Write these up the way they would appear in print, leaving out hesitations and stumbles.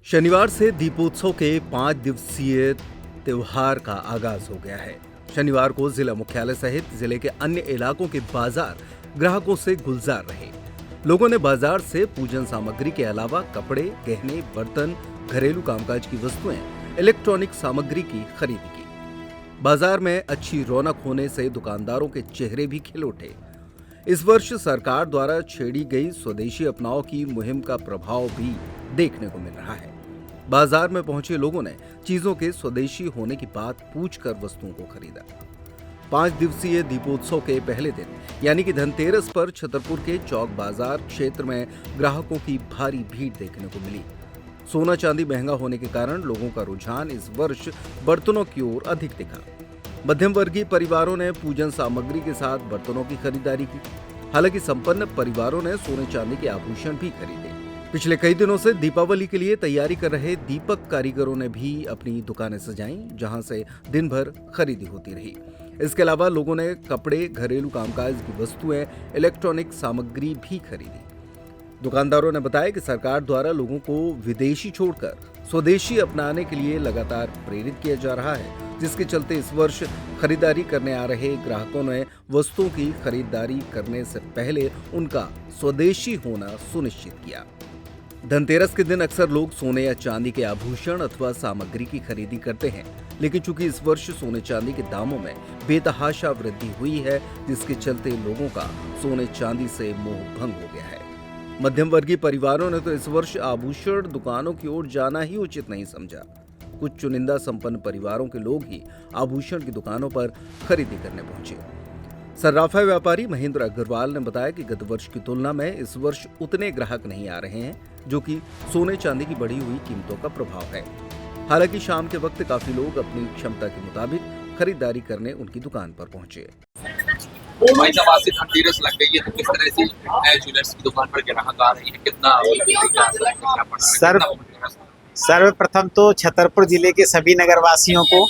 शनिवार से दीपोत्सव के 5 दिवसीय त्योहार का आगाज हो गया है। शनिवार को जिला मुख्यालय सहित जिले के अन्य इलाकों के बाजार ग्राहकों से गुलजार रहे। लोगों ने बाजार से पूजन सामग्री के अलावा कपड़े, गहने, बर्तन, घरेलू कामकाज की वस्तुएं, इलेक्ट्रॉनिक सामग्री की खरीदी की। बाजार में अच्छी रौनक होने से दुकानदारों के चेहरे भी खिल उठे। इस वर्ष सरकार द्वारा छेड़ी गई स्वदेशी अपनाओ की मुहिम का प्रभाव भी देखने को मिल रहा है। बाजार में पहुंचे लोगों ने चीजों के स्वदेशी होने की बात पूछकर वस्तुओं को खरीदा। 5 दिवसीय दीपोत्सव के पहले दिन यानी कि धनतेरस पर छतरपुर के चौक बाजार क्षेत्र में ग्राहकों की भारी भीड़ देखने को मिली। सोना चांदी महंगा होने के कारण लोगों का रुझान इस वर्ष बर्तनों की ओर अधिक दिखा। मध्यम वर्गीय परिवारों ने पूजन सामग्री के साथ बर्तनों की खरीदारी की। हालांकि संपन्न परिवारों ने सोने चांदी के आभूषण भी खरीदे। पिछले कई दिनों से दीपावली के लिए तैयारी कर रहे दीपक कारीगरों ने भी अपनी दुकानें सजाईं, जहां से दिन भर खरीदी होती रही। इसके अलावा लोगों ने कपड़े, घरेलू कामकाज की वस्तुएं, इलेक्ट्रॉनिक सामग्री भी खरीदी। दुकानदारों ने बताया कि सरकार द्वारा लोगों को विदेशी छोड़कर स्वदेशी अपनाने के लिए लगातार प्रेरित किया जा रहा है, जिसके चलते इस वर्ष खरीदारी करने आ रहे ग्राहकों ने वस्तुओं की खरीदारी करने से पहले उनका स्वदेशी होना सुनिश्चित किया। धनतेरस के दिन अक्सर लोग सोने या चांदी के आभूषण अथवा सामग्री की खरीदी करते हैं, लेकिन चूंकि इस वर्ष सोने चांदी के दामों में बेतहाशा वृद्धि हुई है, जिसके चलते लोगों का सोने चांदी से मोह भंग हो गया है। मध्यम वर्गीय परिवारों ने तो इस वर्ष आभूषण दुकानों की ओर जाना ही उचित नहीं समझा। कुछ चुनिंदा संपन्न परिवारों के लोग ही आभूषण की दुकानों पर खरीदी करने पहुंचे। सर्राफा व्यापारी महेंद्र अग्रवाल ने बताया कि गत वर्ष की तुलना में इस वर्ष उतने ग्राहक नहीं आ रहे हैं, जो कि सोने चांदी की बढ़ी हुई कीमतों का प्रभाव है। हालांकि शाम के वक्त काफी लोग अपनी क्षमता के मुताबिक खरीदारी करने उनकी दुकान पर पहुंचे। भाई साहब, आज से धनतेरस लग गई है, तो किस तरह से ज्वेलर्स की दुकान पर ग्राहक आ रही है? कितना सर्वप्रथम तो छतरपुर जिले के सभी नगरवासियों को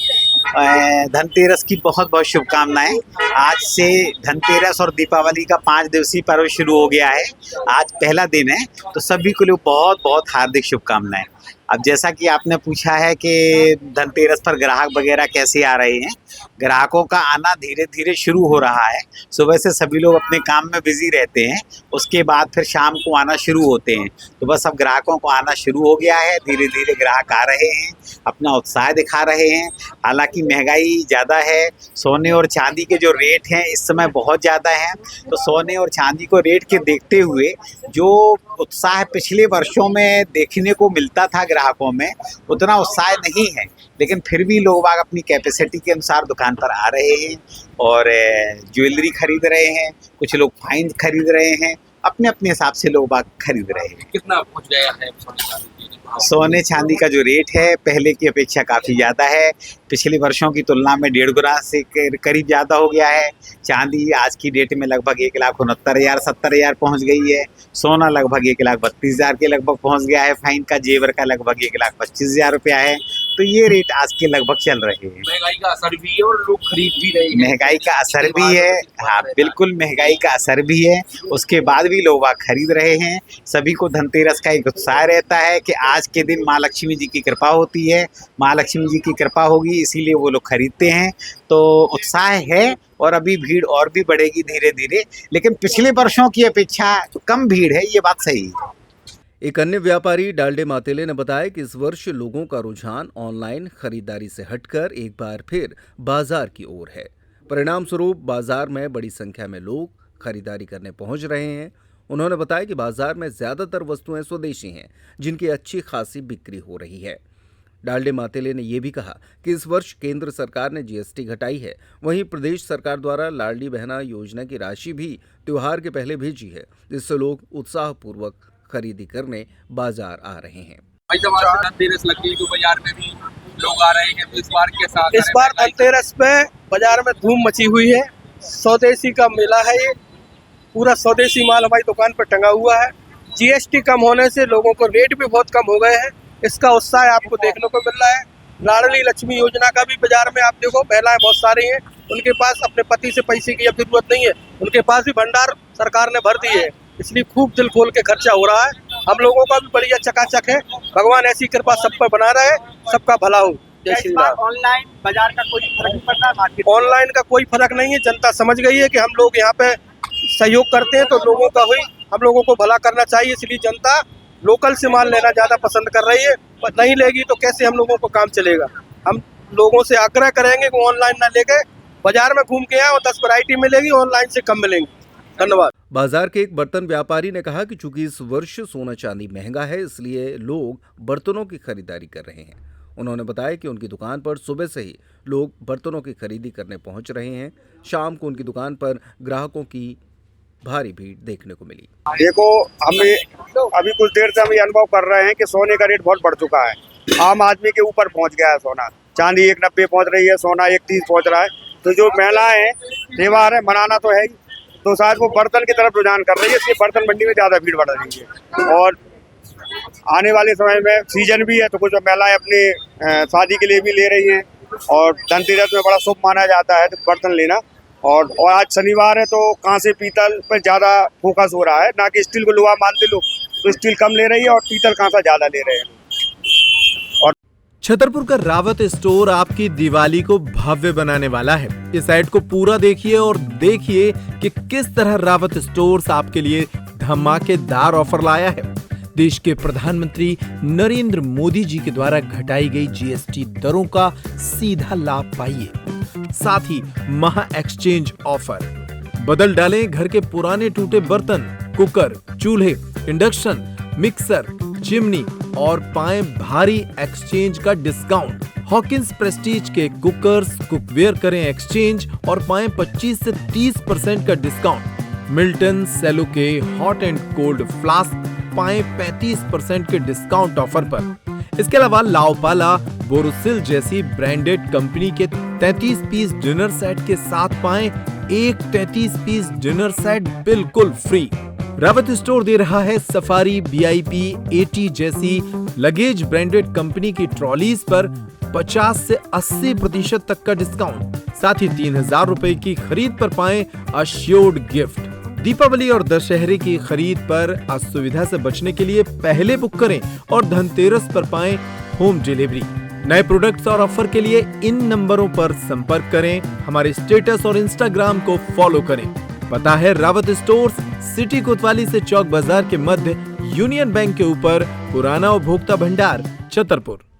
धनतेरस की बहुत बहुत शुभकामनाएं। आज से धनतेरस और दीपावली का 5 दिवसीय पर्व शुरू हो गया है। आज पहला दिन है, तो सभी को लिए बहुत बहुत हार्दिक शुभकामनाएं। अब जैसा कि आपने पूछा है कि धनतेरस पर ग्राहक वगैरह कैसे आ रहे हैं, ग्राहकों का आना धीरे धीरे शुरू हो रहा है। सुबह से सभी लोग अपने काम में बिजी रहते हैं, उसके बाद फिर शाम को आना शुरू होते हैं। तो बस अब ग्राहकों को आना शुरू हो गया है, धीरे धीरे ग्राहक आ रहे हैं, अपना उत्साह दिखा रहे हैं। हालांकि महंगाई ज़्यादा है, सोने और चांदी के जो रेट हैं इस समय बहुत ज़्यादा हैं, तो सोने और चांदी को रेट के देखते हुए जो उत्साह पिछले वर्षों में देखने को मिलता था ग्राहकों में, उतना उत्साह नहीं है। लेकिन फिर भी लोग बाग अपनी कैपेसिटी के अनुसार दुकान पर आ रहे हैं और ज्वेलरी खरीद रहे हैं, कुछ लोग फाइन खरीद रहे हैं, अपने अपने हिसाब से लोग बाग खरीद रहे हैं। कितना पहुंच गया है सोने चांदी का जो रेट है पहले की अपेक्षा काफ़ी ज़्यादा है। पिछले वर्षों की तुलना में 1.5 गुना से करीब ज़्यादा हो गया है। चांदी आज की डेट में लगभग 1,69,000 70,000 पहुँच गई है। सोना लगभग 1,32,000 के लगभग पहुँच गया है। फाइन का जेवर का लगभग 1,25,000 रुपया है। तो ये रेट आज के लगभग चल रहे हैं। महंगाई का असर भी है और लोग खरीद भी रहे हैं। महंगाई का असर भी है, हाँ बिल्कुल महंगाई का असर भी है। उसके बाद भी लोग खरीद रहे हैं। सभी को धनतेरस का एक उत्साह रहता है कि आज के दिन माँ लक्ष्मी जी की कृपा होती है, माँ लक्ष्मी जी की कृपा होगी, इसीलिए वो लोग खरीदते हैं। तो उत्साह है और अभी भीड़ और भी बढ़ेगी धीरे धीरे, लेकिन पिछले वर्षों की अपेक्षा कम भीड़ है, ये बात सही है। एक अन्य व्यापारी डालडे मातेले ने बताया कि इस वर्ष लोगों का रुझान ऑनलाइन खरीदारी से हटकर एक बार फिर बाजार की ओर है। परिणाम स्वरूप बाजार में बड़ी संख्या में लोग खरीदारी करने पहुंच रहे हैं। उन्होंने बताया कि बाजार में ज्यादातर वस्तुएं स्वदेशी हैं, जिनकी अच्छी खासी बिक्री हो रही है। डालडे मातेले ने यह भी कहा कि इस वर्ष केंद्र सरकार ने जीएसटी घटाई है, वहीं प्रदेश सरकार द्वारा लाडली बहना योजना की राशि भी त्योहार के पहले भेजी है, जिससे लोग उत्साहपूर्वक खरीदी करने बाजार आ रहे हैं। भाई साहब, धनतेरस लग गई तो बाजार में भी लोग आ रहे हैं, तो इस बार कैसा? इस बार धनतेरस पे बाजार में धूम मची हुई है। स्वदेशी का मेला है, ये पूरा स्वदेशी माल हमारी दुकान पर टंगा हुआ है। जीएसटी कम होने से लोगों को रेट भी बहुत कम हो गए हैं। इसका उत्साह आपको देखने को मिल रहा है। लाडली लक्ष्मी योजना का भी बाजार में आप देखो महिलाएं बहुत सारी हैं, उनके पास अपने पति से पैसे की अब जरूरत नहीं है, उनके पास भी भंडार सरकार ने भर दी है, इसलिए खूब दिल खोल के खर्चा हो रहा है। हम लोगों का भी बढ़िया चकाचक है। भगवान ऐसी कृपा सब पर बना रहे, सबका भला हो। जय श्री राम। ऑनलाइन बाजार का कोई फर्क नहीं पड़ता मार्केट ऑनलाइन का कोई फर्क नहीं है। जनता समझ गई है कि हम लोग यहाँ पे सहयोग करते हैं तो लोगों का हुई, हम लोगों को भला करना चाहिए, इसलिए जनता लोकल से माल लेना ज्यादा पसंद कर रही है। पर नहीं लेगी तो कैसे हम लोगों को काम चलेगा। हम लोगों से आग्रह करेंगे कि ऑनलाइन ना लेके बाजार में घूम के आए और 10 वैरायटी मिलेगी, ऑनलाइन से कम मिलेंगी। धन्यवाद। बाजार के एक बर्तन व्यापारी ने कहा कि चूंकि इस वर्ष सोना चांदी महंगा है, इसलिए लोग बर्तनों की खरीदारी कर रहे हैं। उन्होंने बताया कि उनकी दुकान पर सुबह से ही लोग बर्तनों की खरीदी करने पहुंच रहे हैं। शाम को उनकी दुकान पर ग्राहकों की भारी भीड़ देखने को मिली। देखो, हमें अभी कुछ देर से हम ये अनुभव कर रहे हैं कि सोने का रेट बहुत बढ़ चुका है। आम आदमी के ऊपर पहुंच गया है सोना। चांदी 190 पहुंच रही है, सोना 130 पहुंच रहा है। तो जो महिलाएं हैं, त्योहार है, मनाना तो है ही, तो शायद वो बर्तन की तरफ रुझान कर रही है, इसलिए बर्तन मंडी में ज़्यादा भीड़ बढ़ रही है। और आने वाले समय में सीजन भी है, तो कुछ महिलाएं अपनी शादी के लिए भी ले रही हैं। और धनतेरस में बड़ा शुभ माना जाता है बर्तन लेना। और आज शनिवार है, तो कांसे पीतल पर ज़्यादा फोकस हो रहा है, ना कि स्टील को लोहा मानते लोग, तो स्टील कम ले रही है और पीतल कांसा ज़्यादा ले रहे हैं। छतरपुर का रावत स्टोर आपकी दिवाली को भव्य बनाने वाला है। इस ऐड को पूरा देखिए और देखिए कि किस तरह रावत स्टोर्स आपके लिए धमाकेदार ऑफर लाया है। देश के प्रधानमंत्री नरेंद्र मोदी जी के द्वारा घटाई गई जीएसटी दरों का सीधा लाभ पाइए। साथ ही महा एक्सचेंज ऑफर। बदल डालें घर के पुराने टूटे बर्तन, कुकर, चूल्हे, इंडक्शन, मिक्सर, चिमनी और पाएं भारी एक्सचेंज का डिस्काउंट। हॉकिंस प्रेस्टीज के कुकर्स, कुकवेयर करें एक्सचेंज और पाएं 25 से 30% का डिस्काउंट। मिल्टन सेलो के हॉट एंड कोल्ड फ्लास्क पाएं 35% के डिस्काउंट ऑफर पर। इसके अलावा लाओपाला, बोरोसिल जैसी ब्रांडेड कंपनी के 33 पीस डिनर सेट के साथ पाएं एक 33 पीस डिनर सेट बिल्कुल फ्री। रावत स्टोर दे रहा है सफारी, VIP, AT जैसी लगेज ब्रांडेड कंपनी की ट्रॉलीज पर 50 से 80% तक का डिस्काउंट। साथ ही 3000 रुपए की खरीद पर पाएं अश्योर्ड गिफ्ट। दीपावली और दशहरे की खरीद पर असुविधा से बचने के लिए पहले बुक करें और धनतेरस पर पाएं होम डिलीवरी। नए प्रोडक्ट्स और ऑफर के लिए इन नंबरों पर संपर्क करें। हमारे स्टेटस और इंस्टाग्राम को फॉलो करें। पता है रावत स्टोर्स, सिटी कोतवाली से चौक बाजार के मध्य, यूनियन बैंक के ऊपर, पुराना उपभोक्ता भंडार, छतरपुर।